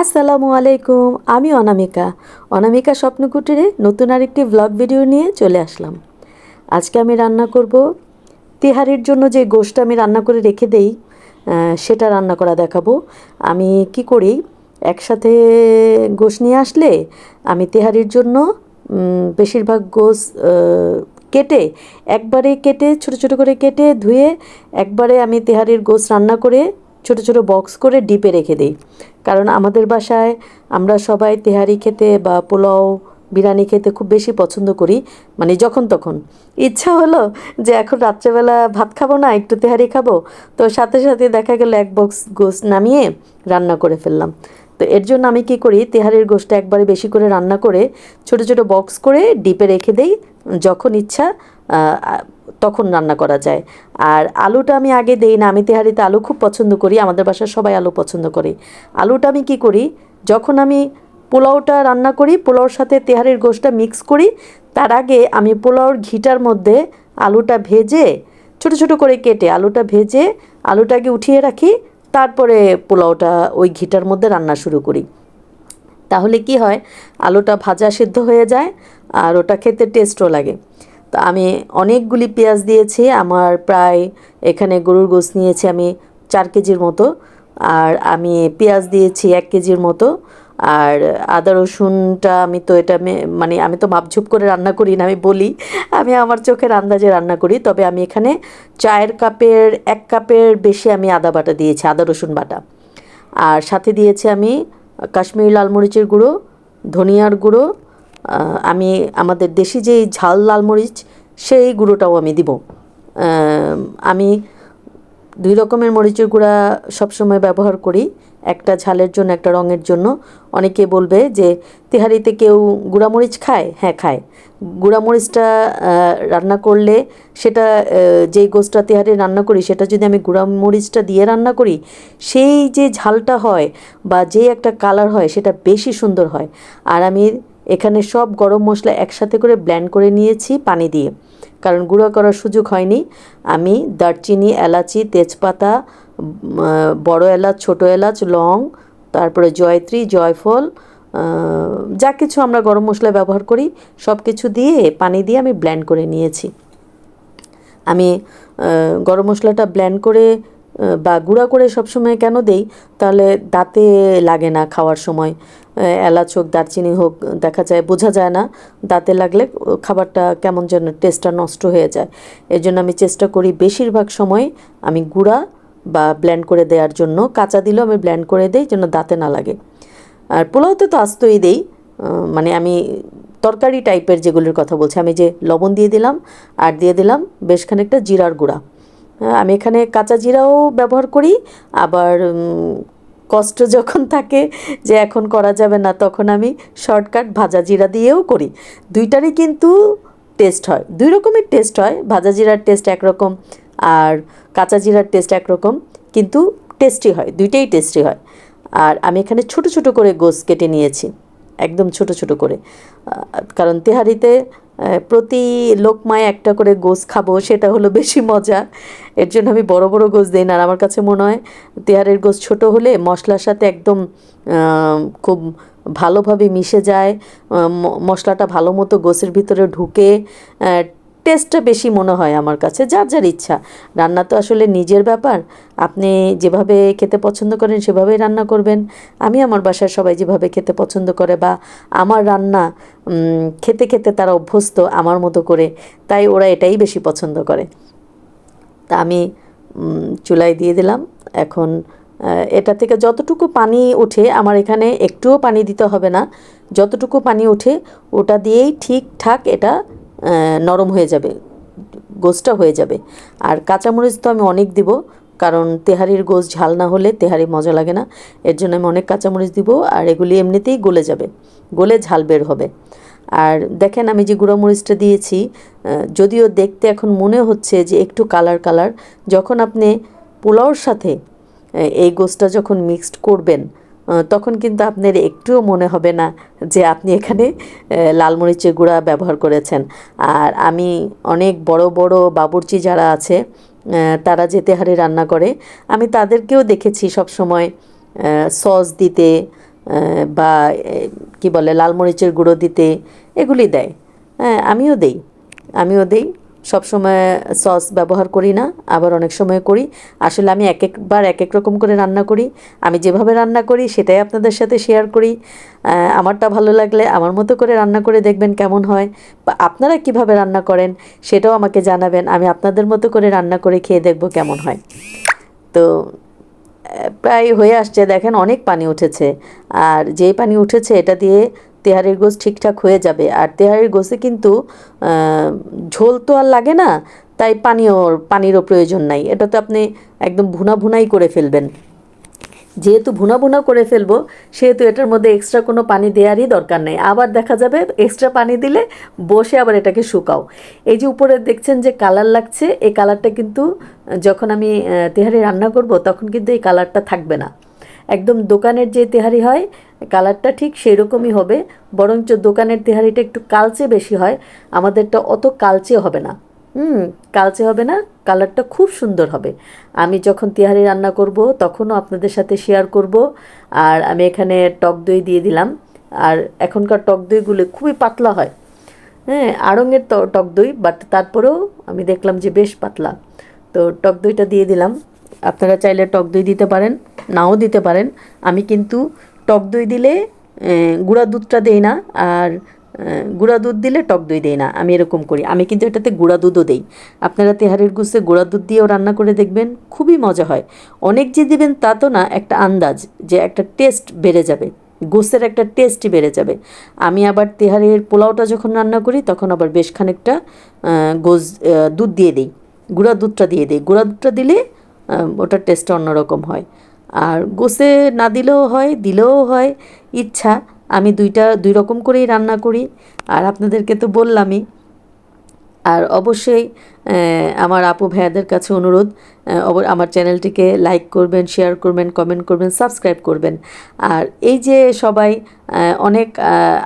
আসসালামু আলাইকুম। আমি অনামিকা। অনামিকা স্বপ্ন কুটিরে নতুন আরেকটি ব্লগ ভিডিও নিয়ে চলে আসলাম। আজকে আমি রান্না করব তিহারির জন্য যে গোশটা আমি রান্না করে রেখে দেই, সেটা রান্না করা দেখাবো। আমি কি করি, একসাথে গোশ নিয়ে আসলে আমি তিহারির জন্য বেশিরভাগ গোশ কেটে একবারে কেটে ছোট ছোট করে কেটে ধুয়ে একবারে আমি তেহারির গোশ রান্না করে ছোট ছোট বক্স করে ডিপে রেখে দিই। কারণ আমাদের বাসায় আমরা সবাই তেহারি খেতে বা পোলাও বিরিয়ানি খেতে খুব বেশি পছন্দ করি। মানে যখন তখন ইচ্ছা হলো যে এখন রাত্রেবেলা ভাত খাবো না, একটু তেহারি খাবো, তো সাথে সাথে দেখা গেল এক বক্স গোশ নামিয়ে রান্না করে ফেললাম। তো এর জন্য আমি কি করি, তেহারির গোশটা একবারে বেশি করে রান্না করে ছোট ছোট বক্স করে ডিপে রেখে দেই, যখন ইচ্ছা তখন রান্না করা যায়। আর আলুটা আমি আগে দেই না, আমি তেহারিতে আলু খুব পছন্দ করি, আমাদের বাসার সবাই আলু পছন্দ করে। আলুটা আমি কি করি, যখন আমি পোলাওটা রান্না করি পোলাওর সাথে তেহারির গোশটা মিক্স করি, তার আগে আমি পোলাওর ঘিটার মধ্যে আলুটা ভেজে ছোট ছোট করে কেটে আলুটা ভেজে আলুটাকে উঠিয়ে রাখি, তারপরে পোলাওটা ওই ঘিটার মধ্যে রান্না শুরু করি। তাহলে কি হয়, আলুটা ভাজা সিদ্ধ হয়ে যায় আর ওটা খেতে টেস্টও লাগে। তো আমি অনেকগুলি পেঁয়াজ দিয়েছি, আমার প্রায় এখানে গরুর গোশত নিয়েছি আমি 4 কেজির মতো, আর আমি পেঁয়াজ দিয়েছি 1 কেজির মতো। আর আদা রসুনটা আমি তো এটা মানে আমি তো মাপঝুপ করে রান্না করি না, আমি বলি আমি আমার চোখের আন্দাজে রান্না করি। তবে আমি এখানে চায়ের কাপের 1 কাপের বেশি আমি আদা বাটা দিয়েছি, আদা রসুন বাটা। আর সাথে দিয়েছি আমি কাশ্মীরি লাল মরিচের গুঁড়ো, ধনিয়ার গুঁড়ো, আমি আমাদের দেশি যেই ঝাল লাল মরিচ সেই গুঁড়োটাও আমি দিব। আমি 2 রকমের মরিচের গুঁড়া সবসময় ব্যবহার করি, একটা ঝালের জন্য একটা রঙের জন্য। অনেকে বলবে যে তেহারিতে কেউ গুঁড়ামরিচ খায়, হ্যাঁ খায়। গুঁড়ামরিচটা রান্না করলে সেটা যেই গোশটা তেহারি রান্না করি সেটা যদি আমি গুঁড়ামরিচটা দিয়ে রান্না করি, সেই যে ঝালটা হয় বা যে একটা কালার হয় সেটা বেশি সুন্দর হয়। আর আমি এখানে সব গরম মশলা একসাথে করে ব্লেন্ড করে নিয়েছি পানি দিয়ে, কারণ গুঁড়ো করার সুযোগ হয়নি। আমি দারচিনি, এলাচি, তেজপাতা, বড় এলাচ, ছোট এলাচ, লং, তারপরে জয়ত্রী, জয়ফল, যা কিছু আমরা গরম মশলা ব্যবহার করি সব কিছু দিয়ে পানি দিয়ে আমি ব্লেন্ড করে নিয়েছি। আমি গরম মশলাটা ব্লেন্ড করে বা গুঁড়া করে সবসময় কেন দেই, তাহলে দাঁতে লাগে না খাওয়ার সময়। এলাচ হোক দারচিনি হোক দেখা যায় বোঝা যায় না, দাঁতে লাগলে খাবারটা কেমন যেন টেস্টটা নষ্ট হয়ে যায়। এর জন্য আমি চেষ্টা করি বেশিরভাগ সময় আমি গুঁড়া বা ব্লেন্ড করে দেওয়ার জন্য, কাঁচা দিলেও আমি ব্লেন্ড করে দেই যেন দাঁতে না লাগে। আর পোলাওতে তো আস্তই দেই, মানে আমি তরকারি টাইপের যেগুলির কথা বলছি, আমি যে লবণ দিয়ে দিলাম আর দিয়ে দিলাম বেশ খানিকটা জিরার গুঁড়া। আমি এখানে কাঁচা জিরাও ব্যবহার করি, আবার কষ্ট যখন থাকে যে এখন করা যাবে না তখন আমি শর্টকাট ভাজা জিরা দিয়েও করি। দুইটারই কিন্তু টেস্ট হয়, 2 রকমের টেস্ট হয়। ভাজা জিরার টেস্ট একরকম আর কাঁচা জিরার টেস্ট একরকম, কিন্তু টেস্টি হয়, দুইটাই টেস্টি হয়। আর আমি এখানে ছোট ছোট করে গোশ কেটে নিয়েছি, একদম ছোট ছোট করে, কারণ তেহারিতে প্রতি লোকমায় একটা করে গোশ খাবো, সেটা হলো বেশি মজা। এর জন্য আমি বড় বড় গোশ দিই না। আর আমার কাছে মনে হয় তেহারির গোশ ছোট হলে মশলার সাথে একদম খুব ভালোভাবে মিশে যায়, মশলাটা ভালো মতো গোশের ভিতরে ঢুকে টেস্টটা বেশি মনে হয় আমার কাছে। যার যার ইচ্ছা, রান্না তো আসলে নিজের ব্যাপার, আপনি যেভাবে খেতে পছন্দ করেন সেভাবেই রান্না করবেন। আমি আমার বাসার সবাই যেভাবে খেতে পছন্দ করে বা আমার রান্না খেতে খেতে তারা অভ্যস্ত আমার মতো করে, তাই ওরা এটাই বেশি পছন্দ করে। তা আমি চুলায় দিয়ে দিলাম। এখন এটা থেকে যতটুকু পানি ওঠে, আমার এখানে একটুও পানি দিতে হবে না, যতটুকু পানি ওঠে ওটা দিয়েই ঠিকঠাক এটা নরম হয়ে যাবে, গোশটা হয়ে যাবে। আর কাঁচামরিচ তো আমি অনেক দিব, কারণ তেহারির গোশ ঝাল না হলে তেহারি মজা লাগে না। এর জন্য আমি অনেক কাঁচামরিচ দিব, আর এগুলি এমনিতেই গলে যাবে, গলে ঝাল বের হবে। আর দেখেন আমি যে গুঁড়ো মরিচটা দিয়েছি, যদিও দেখতে এখন মনে হচ্ছে যে একটু কালার কালার, যখন আপনি পোলাওর সাথে এই গোশটা যখন মিক্সড করবেন তখন কিন্তু আপনার একটুও মনে হবে না যে আপনি এখানে লাল মরিচের গুঁড়া ব্যবহার করেছেন। আর আমি অনেক বড় বড় বাবুর্চি যারা আছে তারা যে তেহারি রান্না করে, আমি তাদেরকেও দেখেছি সব সময় সস দিতে, বা কি বলে লাল মরিচের গুঁড়ো দিতে, এগুলি দেয়। হ্যাঁ, আমিও দেই। সব সময় সস ব্যবহার করি না, আবার অনেক সময় করি। আসলে আমি এক একবার এক এক রকম করে রান্না করি। আমি যেভাবে রান্না করি সেটাই আপনাদের সাথে শেয়ার করি। আমারটা ভালো লাগলে আমার মতো করে রান্না করে দেখবেন কেমন হয়, বা আপনারা কিভাবে রান্না করেন সেটাও আমাকে জানাবেন। আমি আপনাদের মতো করে রান্না করে খেয়ে দেখব কেমন হয়। তো প্রায় হয়ে আসছে, দেখেন অনেক পানি উঠেছে। আর যেই পানি উঠেছে এটা দিয়ে তেহারির গোশ ঠিকঠাক হয়ে যাবে। আর তেহারির গোশে কিন্তু ঝোল তো আর লাগে না, তাই পানিরও প্রয়োজন নাই। এটা তো আপনি একদম ভুনা ভুনাই করে ফেলবেন। যেহেতু ভুনা ভুনা করে ফেলবো, সেহেতু এটার মধ্যে এক্সট্রা কোনো পানি দেওয়ারই দরকার নেই। আবার দেখা যাবে এক্সট্রা পানি দিলে বসে আবার এটাকে শুকাও। এই যে উপরে দেখছেন যে কালার লাগছে, এই কালারটা কিন্তু যখন আমি তেহারি রান্না করব তখন কিন্তু এই কালারটা থাকবে না। একদম দোকানের যে তেহারি হয় কালারটা ঠিক সেই রকমই হবে, বরঞ্চ দোকানের তেহারিটা একটু কালচে বেশি হয়, আমাদেরটা অত কালচে হবে না। কালচে হবে না, কালারটা খুব সুন্দর হবে। আমি যখন তেহারি রান্না করব তখনও আপনাদের সাথে শেয়ার করব। আর আমি এখানে টক দই দিয়ে দিলাম। আর এখনকার টক দইগুলো খুবই পাতলা হয়। হ্যাঁ, আড়ঙের টক দই, বাট তারপরেও আমি দেখলাম যে বেশ পাতলা। তো টক দইটা দিয়ে দিলাম। আপনারা চাইলে টক দই দিতে পারেন, নাও দিতে পারেন। আমি কিন্তু টক দই দিলে গুঁড়া দুধটা দেই না, আর গুঁড়া দুধ দিলে টক দই দেই না, আমি এরকম করি। আমি কিন্তু এটাতে গুঁড়া দুধও দেই। আপনারা তেহারির গুছে গুঁড়া দুধ দিয়েও রান্না করে দেখবেন, খুবই মজা হয়। অনেক যে দিবেন তা তো না, একটা আন্দাজ যে একটা টেস্ট বেড়ে যাবে, গোসের একটা টেস্টই বেড়ে যাবে। আমি আবার তেহারির পোলাওটা যখন রান্না করি তখন আবার বেশ খানিকটা গোস দুধ দিয়ে দিই, গুঁড়া দুধটা দিয়ে দিই। গুঁড়া দুধটা দিলে ওটার টেস্টটা অন্যরকম হয়। আর গোসে না দিলেও হয়, দিলেও হয়, ইচ্ছা। আমি দুই রকম করেই রান্না করি। আর আপনাদেরকে তো বললামই। আর অবশ্যই আমার আপু ভাইয়াদের কাছে অনুরোধ, আমার চ্যানেলটিকে লাইক করবেন, শেয়ার করবেন, কমেন্ট করবেন, সাবস্ক্রাইব করবেন। আর এই যে সবাই অনেক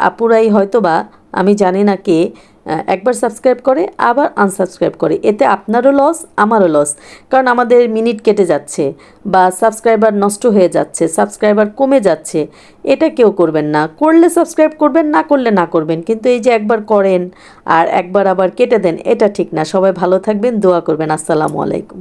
আপুরাই হয়তো বা, আমি জানি না কে, একবার সাবস্ক্রাইব করে আবার আনসাবস্ক্রাইব করে, এতে আপনারও লস আমারও লস। কারণ আমাদের মিনিট কেটে যাচ্ছে, বা সাবস্ক্রাইবার নষ্ট হয়ে যাচ্ছে, সাবস্ক্রাইবার কমে যাচ্ছে। এটা কেউ করবেন না। করলে সাবস্ক্রাইব করবেন, না করলে না করবেন, কিন্তু এই যে একবার করেন আর একবার আবার কেটে দেন, এটা ঠিক না। সবাই ভালো থাকবেন, দোয়া করবেন। আসসালামু আলাইকুম।